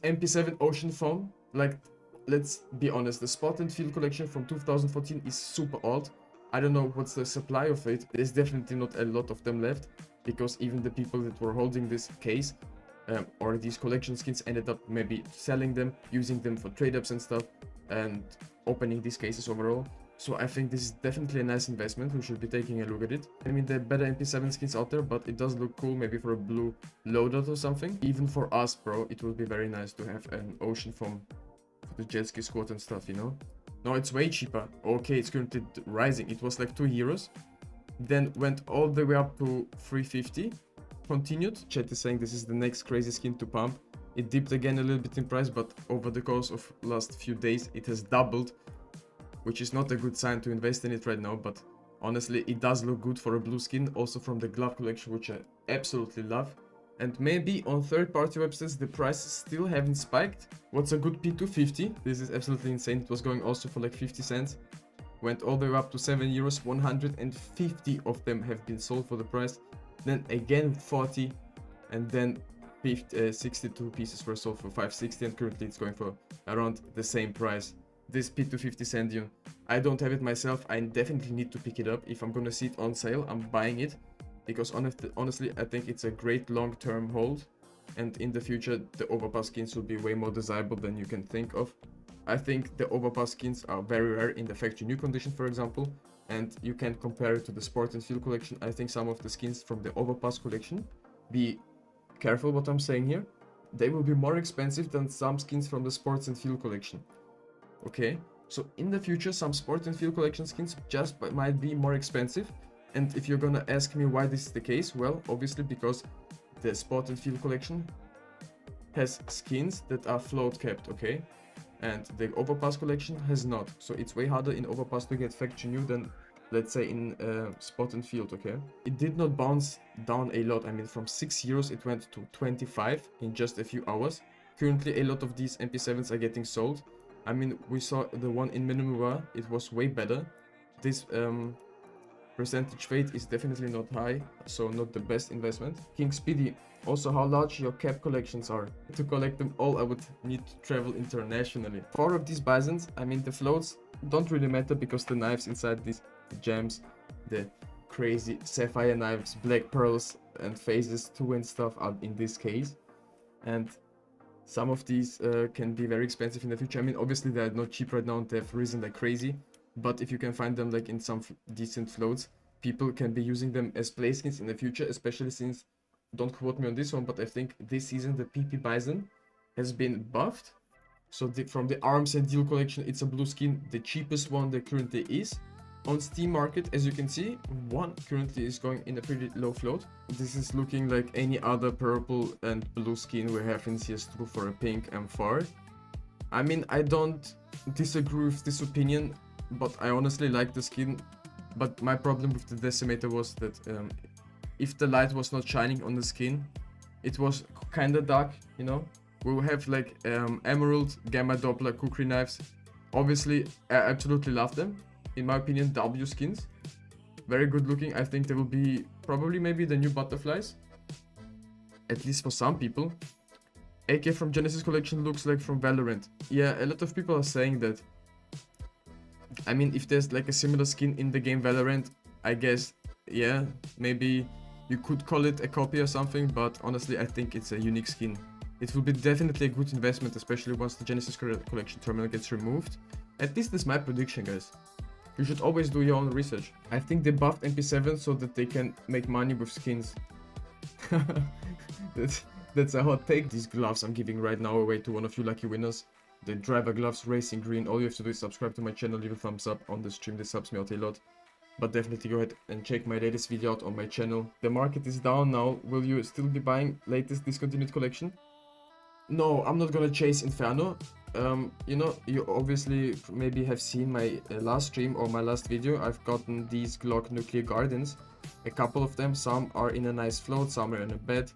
MP7 Ocean Foam, like, let's be honest, the Spot and Field collection from 2014 is super old. I don't know what's the supply of it. There's definitely not a lot of them left, because even the people that were holding this case or these collection skins ended up maybe selling them, using them for trade-ups and stuff, and opening these cases overall. So I think this is definitely a nice investment. We should be taking a look at it. I mean, there are better MP7 skins out there, but it does look cool, maybe for a blue loadout or something. Even for us, bro, it would be very nice to have an ocean foam for the jet ski squad and stuff, you know? No, it's way cheaper. Okay, it's currently rising. It was like 2 euros, then went all the way up to 350. Continued. Chat is saying this is the next crazy skin to pump. It dipped again a little bit in price, but over the course of last few days, it has doubled, which is not a good sign to invest in it right now, but honestly, it does look good for a blue skin, also from the glove collection, which I absolutely love. And maybe on third-party websites, the prices still haven't spiked. What's a good P250? This is absolutely insane. It was going also for like 50 cents. Went all the way up to 7 euros. 150 of them have been sold for the price. Then again 40, and then 62 pieces were sold for 560, and currently it's going for around the same price. This P250 Sand Dune, I don't have it myself. I definitely need to pick it up. If I'm gonna see it on sale, I'm buying it, because honestly I think it's a great long-term hold, and in the future the overpass skins will be way more desirable than you can think of. I think the overpass skins are very rare in the factory new condition, for example, and you can compare it to the Sport and Field collection. I think some of the skins from the overpass collection, be careful what I'm saying here, they will be more expensive than some skins from the Sports and Field collection. Okay, so in the future some Sport and Field collection skins just might be more expensive. And if you're gonna ask me why this is the case, well, obviously because the Sport and Field collection has skins that are float capped, okay? And the overpass collection has not. So it's way harder in overpass to get factory new than, let's say, in Spot and Field, okay? It did not bounce down a lot. I mean, from 6 euros it went to 25 in just a few hours. Currently a lot of these MP7s are getting sold. I mean, we saw the one in Minimura, it was way better. This percentage fade is definitely not high, so not the best investment. King Speedy, also how large your cap collections are. To collect them all, I would need to travel internationally. 4 of these bisons, I mean, the floats don't really matter because the knives inside these gems, the crazy sapphire knives, black pearls and phases 2 and stuff are in this case. And some of these can be very expensive in the future. I mean, obviously they're not cheap right now and they've risen like crazy. But if you can find them like in some decent floats, people can be using them as play skins in the future, especially since, don't quote me on this one, but I think this season the PP Bison has been buffed. So from the Arms and Deal collection, it's a blue skin, the cheapest one there currently is. On Steam market, as you can see, one currently is going in a pretty low float. This is looking like any other purple and blue skin we have in CS2 for a pink M4. I mean, I don't disagree with this opinion, but I honestly like the skin. But my problem with the Decimator was that if the light was not shining on the skin, it was kinda dark, you know. We will have like Emerald, Gamma Doppler, Kukri knives. Obviously, I absolutely love them. In my opinion, W skins. Very good looking. I think they will be probably maybe the new butterflies. At least for some people. AK from Genesis collection looks like from Valorant. Yeah, a lot of people are saying that. I mean, if there's like a similar skin in the game Valorant, I guess, yeah, maybe you could call it a copy or something, but honestly, I think it's a unique skin. It will be definitely a good investment, especially once the Genesis collection terminal gets removed. At least that's my prediction, guys. You should always do your own research. I think they buffed MP7 so that they can make money with skins. That's a hot take. These gloves I'm giving right now away to one of you lucky winners. The driver gloves, racing green. All you have to do is subscribe to my channel, leave a thumbs up on the stream. This helps me out a lot. But definitely go ahead and check my latest video out on my channel. The market is down now. Will you still be buying latest discontinued collection? No, I'm not gonna chase Inferno. You know, you obviously maybe have seen my last stream or my last video. I've gotten these Glock Nuclear Gardens. A couple of them. Some are in a nice float, some are in a bed.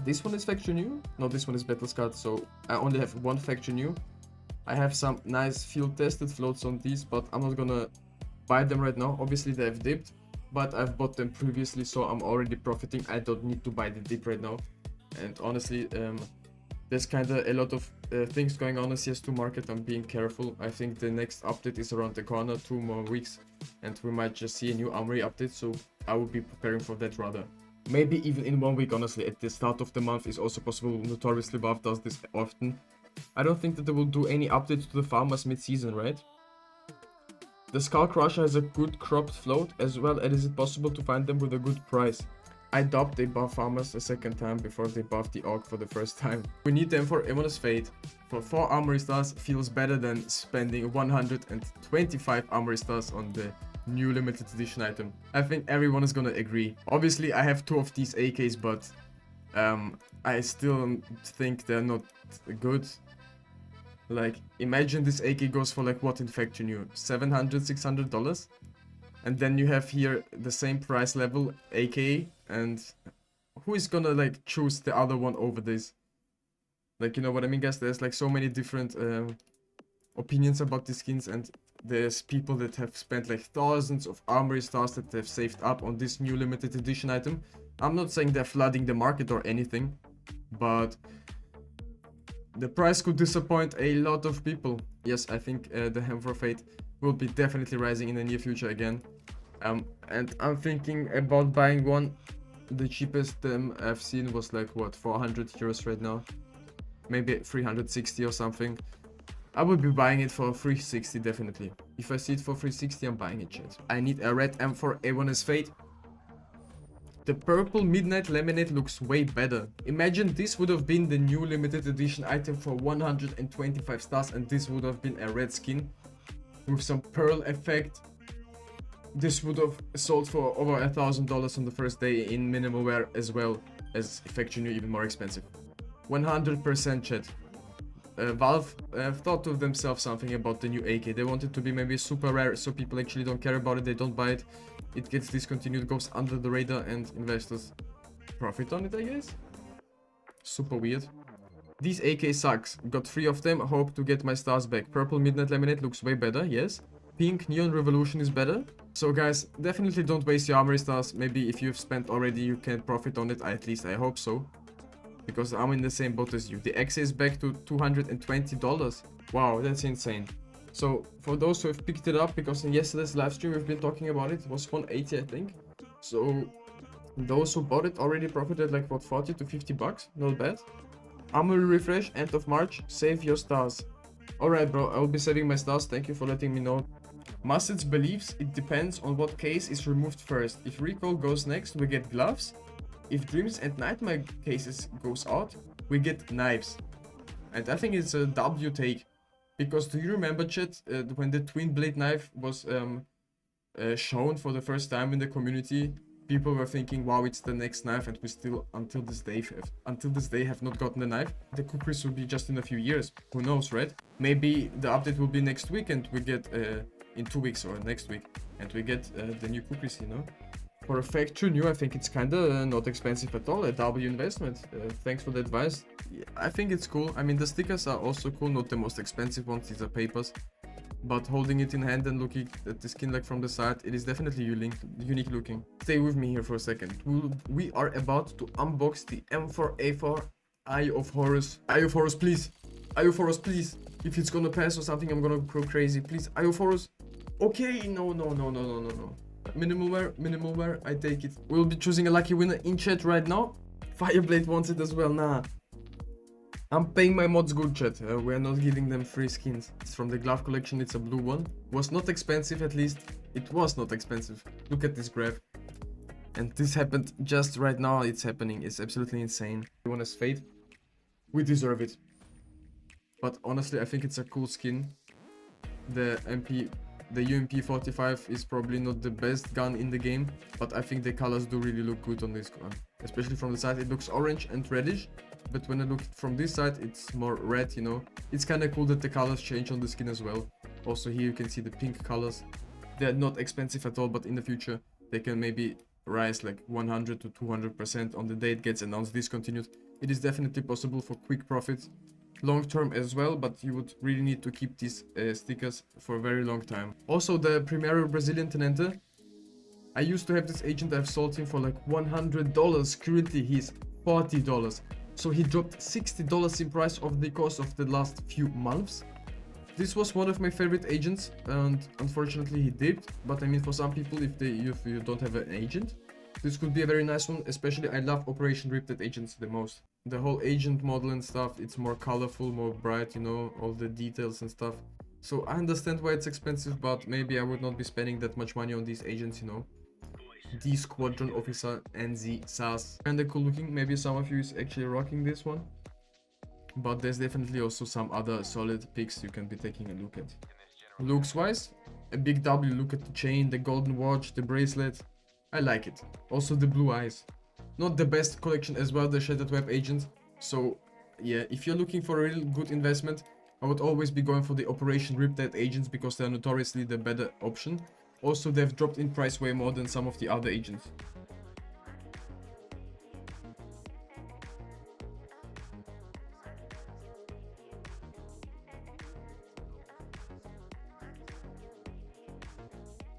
This one is factory new. No, this one is battle scarred, so I only have one factory new. I have some nice field tested floats on these, but I'm not gonna buy them right now. Obviously they have dipped, but I've bought them previously, so I'm already profiting. I don't need to buy the dip right now. And honestly, There's kind of a lot of things going on in CS2 market. I'm being careful. I think the next update is around the corner, 2 more weeks, and we might just see a new Armory update, so I will be preparing for that rather. Maybe even in 1 week, honestly. At the start of the month is also possible. Notoriously Valve does this often. I don't think that they will do any updates to the farmers mid-season, right? The Skull Crusher has a good cropped float, as well as is it possible to find them with a good price. I doubt they buff farmers a second time before they buff the Orc for the first time. We need them for Evona's Fate. For 4 Armory Stars feels better than spending 125 Armory Stars on the new limited edition item. I think everyone is gonna agree. Obviously I have 2 of these AKs, but I still think they're not good. Like, imagine this AK goes for like what in Factory New? $700, $600? And then you have here the same price level AK, and who is gonna like choose the other one over this? Like, you know what I mean, guys? There's like so many different opinions about these skins, and there's people that have spent like thousands of Armory Stars that they've saved up on this new limited edition item. I'm not saying they're flooding the market or anything, but the price could disappoint a lot of people. Yes, I think the Hem for Fate will be definitely rising in the near future again. And I'm thinking about buying one. The cheapest I've seen was like, what, 400 euros right now? Maybe 360 or something. I would be buying it for 360 definitely. If I see it for 360, I'm buying it, chat. I need a red M4 A1's Fate. The purple Midnight Laminate looks way better. Imagine this would have been the new limited edition item for 125 stars, and this would have been a red skin with some pearl effect. This would have sold for over $1,000 on the first day in minimal wear, as well as Factory New, even more expensive. 100% chat. Valve thought to themselves something about the new AK. They want it to be maybe super rare, so people actually don't care about it, they don't buy it. It gets discontinued, goes under the radar, and investors profit on it, I guess. Super weird. These AK sucks. Got 3 of them, hope to get my stars back. Purple Midnight Laminate looks way better, yes. Pink Neon Revolution is better. So guys, definitely don't waste your Armory Stars. Maybe if you've spent already, you can profit on it, at least I hope so. Because I'm in the same boat as you. The X is back to $220. Wow, that's insane. So for those who have picked it up, because in yesterday's live stream we've been talking about it, was 180 I think. So those who bought it already profited like what, 40 to 50 bucks, not bad. Armory refresh end of March, save your stars. Alright bro, I will be saving my stars, thank you for letting me know. Musset's believes it depends on what case is removed first. If recall goes next, we get gloves. If dreams and nightmare cases goes out, we get knives. And I think it's a W take. Because do you remember, chat, when the twin blade knife was shown for the first time in the community, people were thinking, wow, it's the next knife, and we still, until this day, have not gotten the knife. The cookies will be just in a few years. Who knows, right? Maybe the update will be next week, and we get in 2 weeks or next week, and we get the new cookies, you know? For a Factory New, I think it's kinda not expensive at all, a W investment. Thanks for the advice. Yeah, I think it's cool. I mean, the stickers are also cool, not the most expensive ones, these are papers. But holding it in hand and looking at the skin like from the side, it is definitely unique looking. Stay with me here for a second. We are about to unbox the M4A4 Eye of Horus. Eye of Horus, please. Eye of Horus, please. If it's gonna pass or something, I'm gonna go crazy. Please, Eye of Horus. Okay, no. Minimal wear, I take it. We'll be choosing a lucky winner in chat right now. Fireblade wants it as well, nah. I'm paying my mods good, chat. We're not giving them free skins. It's from the glove collection, it's a blue one. Was not expensive, at least. It was not expensive. Look at this graph. And this happened just right now, it's happening. It's absolutely insane. You want us Fate? We deserve it. But honestly, I think it's a cool skin. The UMP 45 is probably not the best gun in the game, but I think the colors do really look good on this gun. Especially from the side, it looks orange and reddish, but when I look from this side, it's more red, you know. It's kind of cool that the colors change on the skin as well. Also here you can see the pink colors. They're not expensive at all, but in the future, they can maybe rise like 100 to 200% on the day it gets announced discontinued. It is definitely possible for quick profits. Long term as well, but you would really need to keep these stickers for a very long time. Also the Primeiro Brazilian Tenente. I used to have this agent, I've sold him for like $100. Currently he's $40. So he dropped $60 in price over the course of the last few months. This was one of my favorite agents, and unfortunately he dipped. But I mean, for some people, if you don't have an agent, this could be a very nice one. Especially I love Operation Riptide agents the most. The whole agent model and stuff, it's more colorful, more bright, you know, all the details and stuff. So I understand why it's expensive, but maybe I would not be spending that much money on these agents, you know. The Squadron Officer NZ SAS. Kinda cool looking. Maybe some of you is actually rocking this one. But there's definitely also some other solid picks you can be taking a look at. Looks wise, a big W. Look at the chain, the golden watch, the bracelet. I like it. Also the blue eyes. Not the best collection as well, the Shattered Web agent. So yeah, if you're looking for a real good investment, I would always be going for the Operation Riptide agents because they're notoriously the better option. Also, they've dropped in price way more than some of the other agents.